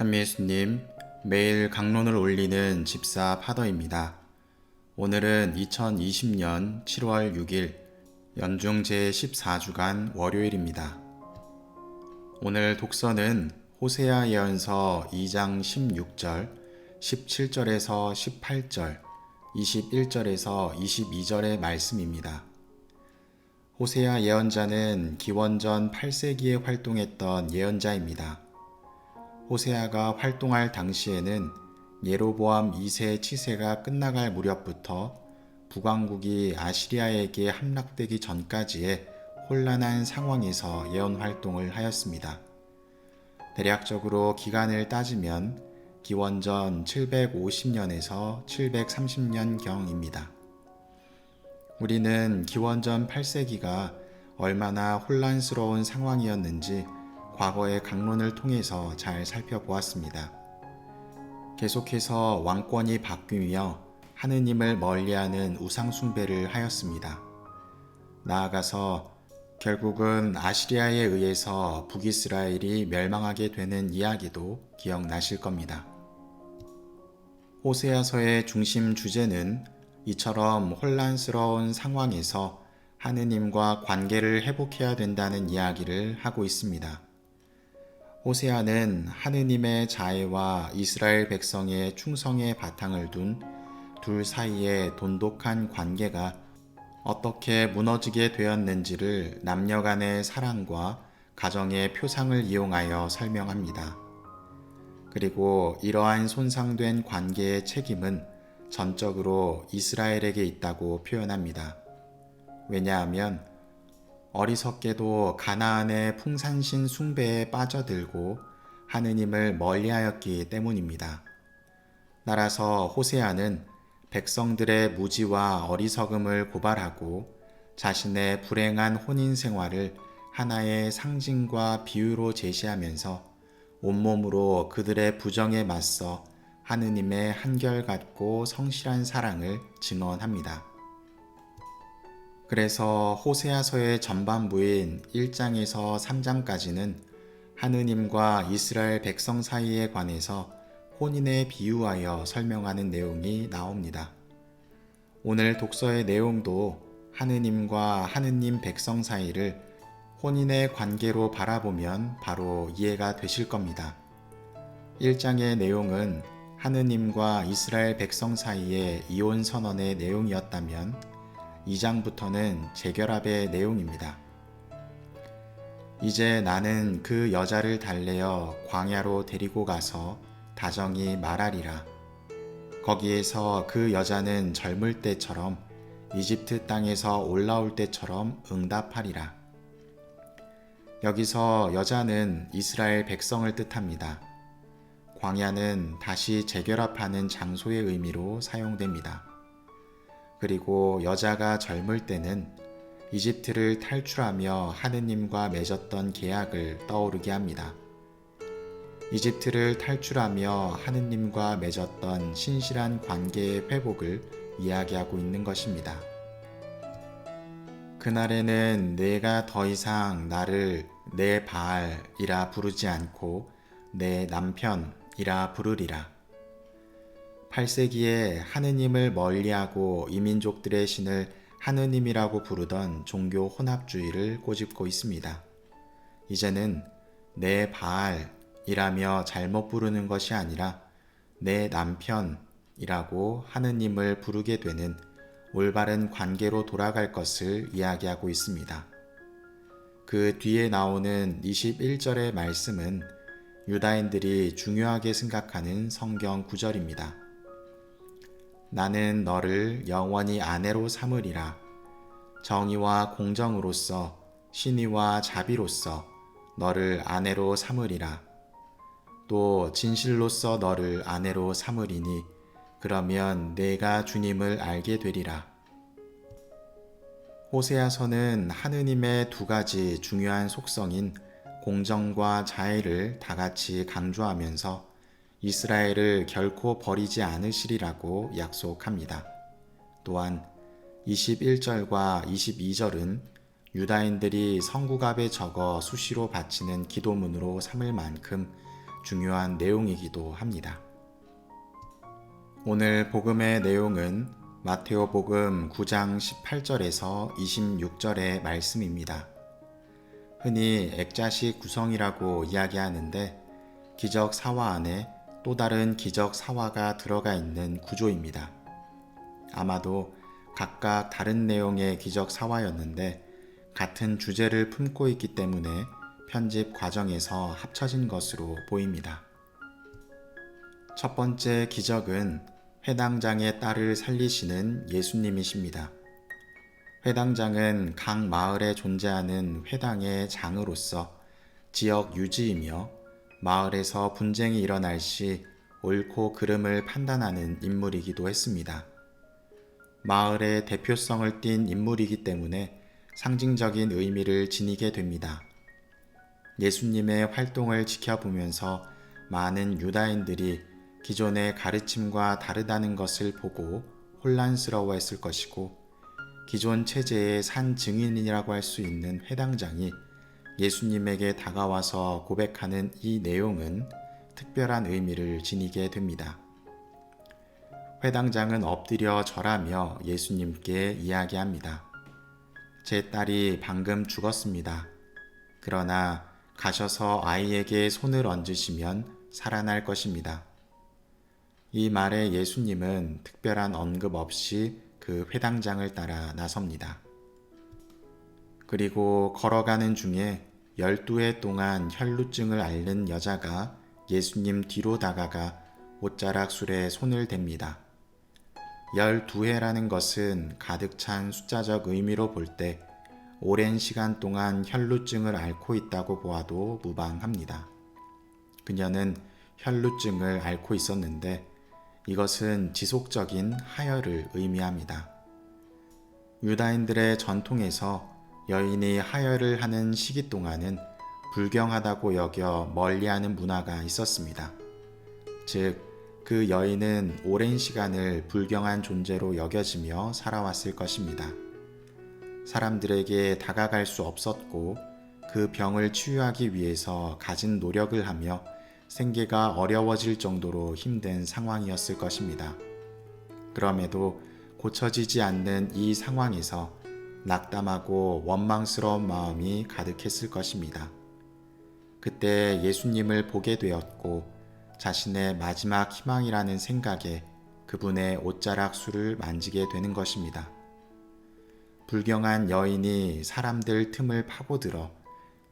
찬미예수님, 매일 강론을 올리는 집사 파더입니다. 오늘은 2020년 7월 6일 연중 제14주간 월요일입니다. 오늘 독서는 호세아 예언서 2장 16절, 17절에서 18절, 21절에서 22절의 말씀입니다. 호세아 예언자는 기원전 8세기에 활동했던 예언자입니다. 호세아가 활동할 당시에는 예로보암 2세 치세가 끝나갈 무렵부터 북왕국이 아시리아에게 함락되기 전까지의 혼란한 상황에서 예언 활동을 하였습니다. 대략적으로 기간을 따지면 기원전 750년에서 730년경입니다. 우리는 기원전 8세기가 얼마나 혼란스러운 상황이었는지 과거의 강론을 통해서 잘 살펴보았습니다. 계속해서 왕권이 바뀌며 하느님을 멀리하는 우상숭배를 하였습니다. 나아가서 결국은 아시리아에 의해서 북이스라엘이 멸망하게 되는 이야기도 기억나실 겁니다. 호세아서의 중심 주제는 이처럼 혼란스러운 상황에서 하느님과 관계를 회복해야 된다는 이야기를 하고 있습니다. 호세아는 하느님의 자애와 이스라엘 백성의 충성에 바탕을 둔 둘 사이의 돈독한 관계가 어떻게 무너지게 되었는지를 남녀 간의 사랑과 가정의 표상을 이용하여 설명합니다. 그리고 이러한 손상된 관계의 책임은 전적으로 이스라엘에게 있다고 표현합니다. 왜냐하면 어리석게도 가나안의 풍산신 숭배에 빠져들고 하느님을 멀리하였기 때문입니다. 따라서 호세아는 백성들의 무지와 어리석음을 고발하고 자신의 불행한 혼인 생활을 하나의 상징과 비유로 제시하면서 온몸으로 그들의 부정에 맞서 하느님의 한결같고 성실한 사랑을 증언합니다. 그래서 호세아서의 전반부인 1장에서 3장까지는 하느님과 이스라엘 백성 사이에 관해서 혼인에 비유하여 설명하는 내용이 나옵니다. 오늘 독서의 내용도 하느님과 하느님 백성 사이를 혼인의 관계로 바라보면 바로 이해가 되실 겁니다. 1장의 내용은 하느님과 이스라엘 백성 사이의 이혼 선언의 내용이었다면 2장부터는 재결합의 내용입니다. 이제 나는 그 여자를 달래어 광야로 데리고 가서 다정히 말하리라. 거기에서 그 여자는 젊을 때처럼 이집트 땅에서 올라올 때처럼 응답하리라. 여기서 여자는 이스라엘 백성을 뜻합니다. 광야는 다시 재결합하는 장소의 의미로 사용됩니다. 그리고 여자가 젊을 때는 이집트를 탈출하며 하느님과 맺었던 계약을 떠오르게 합니다. 이집트를 탈출하며 하느님과 맺었던 신실한 관계의 회복을 이야기하고 있는 것입니다. 그날에는 내가 더 이상 나를 내 바알이라 부르지 않고 내 남편이라 부르리라. 8세기에 하느님을 멀리하고 이민족들의 신을 하느님이라고 부르던 종교 혼합주의를 꼬집고 있습니다. 이제는 내 바알이라며 잘못 부르는 것이 아니라 내 남편이라고 하느님을 부르게 되는 올바른 관계로 돌아갈 것을 이야기하고 있습니다. 그 뒤에 나오는 21절의 말씀은 유다인들이 중요하게 생각하는 성경 구절입니다. 나는 너를 영원히 아내로 삼으리라. 정의와 공정으로서 신의와 자비로서 너를 아내로 삼으리라. 또 진실로서 너를 아내로 삼으리니 그러면 내가 주님을 알게 되리라. 호세아서는 하느님의 두 가지 중요한 속성인 공정과 자애를 다 같이 강조하면서 이스라엘을 결코 버리지 않으시리라고 약속합니다. 또한 21절과 22절은 유다인들이 성구갑에 적어 수시로 바치는 기도문으로 삼을 만큼 중요한 내용이기도 합니다. 오늘 복음의 내용은 마테오복음 9장 18절에서 26절의 말씀입니다. 흔히 액자식 구성이라고 이야기하는데 기적 사화 안에 또 다른 기적 사화가 들어가 있는 구조입니다. 아마도 각각 다른 내용의 기적 사화였는데 같은 주제를 품고 있기 때문에 편집 과정에서 합쳐진 것으로 보입니다. 첫 번째 기적은 회당장의 딸을 살리시는 예수님이십니다. 회당장은 각 마을에 존재하는 회당의 장으로서 지역 유지이며 마을에서 분쟁이 일어날 시 옳고 그름을 판단하는 인물이기도 했습니다. 마을의 대표성을 띤 인물이기 때문에 상징적인 의미를 지니게 됩니다. 예수님의 활동을 지켜보면서 많은 유다인들이 기존의 가르침과 다르다는 것을 보고 혼란스러워했을 것이고, 기존 체제의 산 증인이라고 할 수 있는 회당장이 예수님에게 다가와서 고백하는 이 내용은 특별한 의미를 지니게 됩니다. 회당장은 엎드려 절하며 예수님께 이야기합니다. 제 딸이 방금 죽었습니다. 그러나 가셔서 아이에게 손을 얹으시면 살아날 것입니다. 이 말에 예수님은 특별한 언급 없이 그 회당장을 따라 나섭니다. 그리고 걸어가는 중에 12해 동안 혈루증을 앓는 여자가 예수님 뒤로 다가가 옷자락 술에 손을 댑니다. 12해라는 것은 가득 찬 숫자적 의미로 볼 때 오랜 시간 동안 혈루증을 앓고 있다고 보아도 무방합니다. 그녀는 혈루증을 앓고 있었는데 이것은 지속적인 하혈을 의미합니다. 유다인들의 전통에서 여인이 하혈을 하는 시기 동안은 불경하다고 여겨 멀리하는 문화가 있었습니다. 즉, 그 여인은 오랜 시간을 불경한 존재로 여겨지며 살아왔을 것입니다. 사람들에게 다가갈 수 없었고 그 병을 치유하기 위해서 가진 노력을 하며 생계가 어려워질 정도로 힘든 상황이었을 것입니다. 그럼에도 고쳐지지 않는 이 상황에서 낙담하고 원망스러운 마음이 가득했을 것입니다. 그때 예수님을 보게 되었고 자신의 마지막 희망이라는 생각에 그분의 옷자락 술을 만지게 되는 것입니다. 불경한 여인이 사람들 틈을 파고들어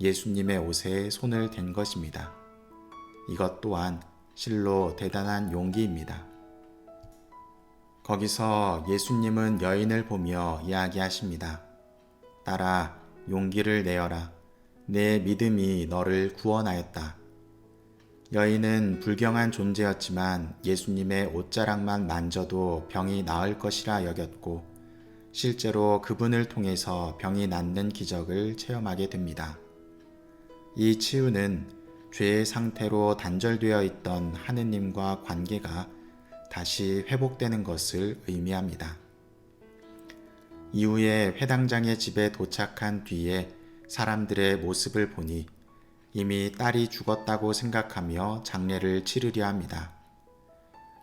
예수님의 옷에 손을 댄 것입니다. 이것 또한 실로 대단한 용기입니다. 거기서 예수님은 여인을 보며 이야기하십니다. 딸아, 용기를 내어라. 내 믿음이 너를 구원하였다. 여인은 불경한 존재였지만 예수님의 옷자락만 만져도 병이 나을 것이라 여겼고 실제로 그분을 통해서 병이 낫는 기적을 체험하게 됩니다. 이 치유는 죄의 상태로 단절되어 있던 하느님과 관계가 다시 회복되는 것을 의미합니다. 이후에 회당장의 집에 도착한 뒤에 사람들의 모습을 보니 이미 딸이 죽었다고 생각하며 장례를 치르려 합니다.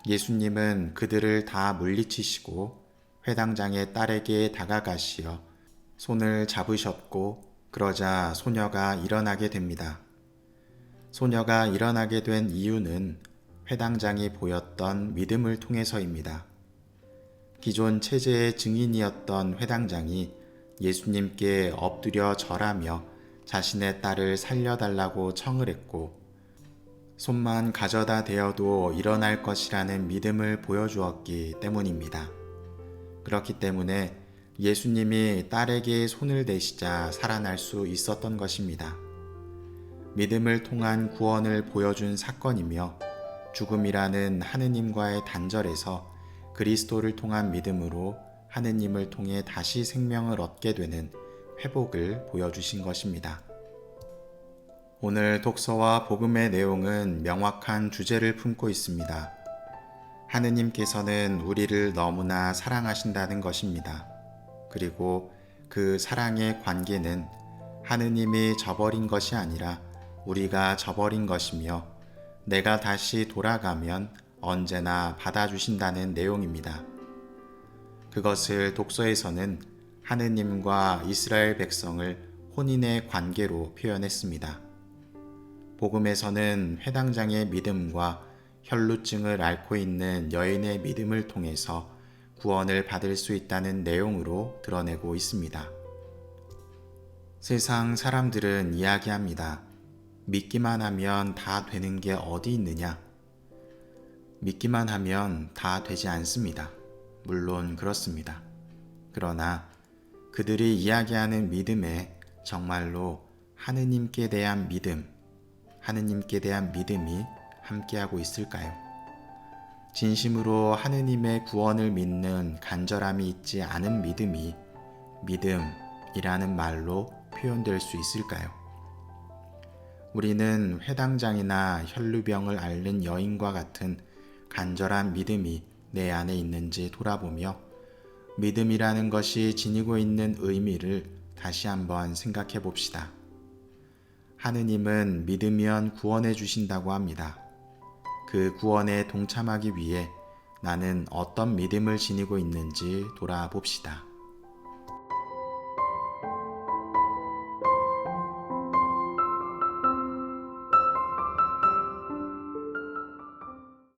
예수님은 그들을 다 물리치시고 회당장의 딸에게 다가가시어 손을 잡으셨고 그러자 소녀가 일어나게 됩니다. 소녀가 일어나게 된 이유는 회당장이 보였던 믿음을 통해서입니다. 기존 체제의 증인이었던 회당장이 예수님께 엎드려 절하며 자신의 딸을 살려달라고 청을 했고 손만 가져다 대어도 일어날 것이라는 믿음을 보여주었기 때문입니다. 그렇기 때문에 예수님이 딸에게 손을 대시자 살아날 수 있었던 것입니다. 믿음을 통한 구원을 보여준 사건이며 죽음이라는 하느님과의 단절에서 그리스도를 통한 믿음으로 하느님을 통해 다시 생명을 얻게 되는 회복을 보여주신 것입니다. 오늘 독서와 복음의 내용은 명확한 주제를 품고 있습니다. 하느님께서는 우리를 너무나 사랑하신다는 것입니다. 그리고 그 사랑의 관계는 하느님이 저버린 것이 아니라 우리가 저버린 것이며 내가 다시 돌아가면 언제나 받아주신다는 내용입니다. 그것을 독서에서는 하느님과 이스라엘 백성을 혼인의 관계로 표현했습니다. 복음에서는 회당장의 믿음과 혈루증을 앓고 있는 여인의 믿음을 통해서 구원을 받을 수 있다는 내용으로 드러내고 있습니다. 세상 사람들은 이야기합니다. 믿기만 하면 다 되는 게 어디 있느냐? 믿기만 하면 다 되지 않습니다. 물론 그렇습니다. 그러나 그들이 이야기하는 믿음에 정말로 하느님께 대한 믿음이 함께하고 있을까요? 진심으로 하느님의 구원을 믿는 간절함이 있지 않은 믿음이 믿음이라는 말로 표현될 수 있을까요? 우리는 회당장이나 혈루병을 앓는 여인과 같은 간절한 믿음이 내 안에 있는지 돌아보며 믿음이라는 것이 지니고 있는 의미를 다시 한번 생각해 봅시다. 하느님은 믿으면 구원해 주신다고 합니다. 그 구원에 동참하기 위해 나는 어떤 믿음을 지니고 있는지 돌아봅시다.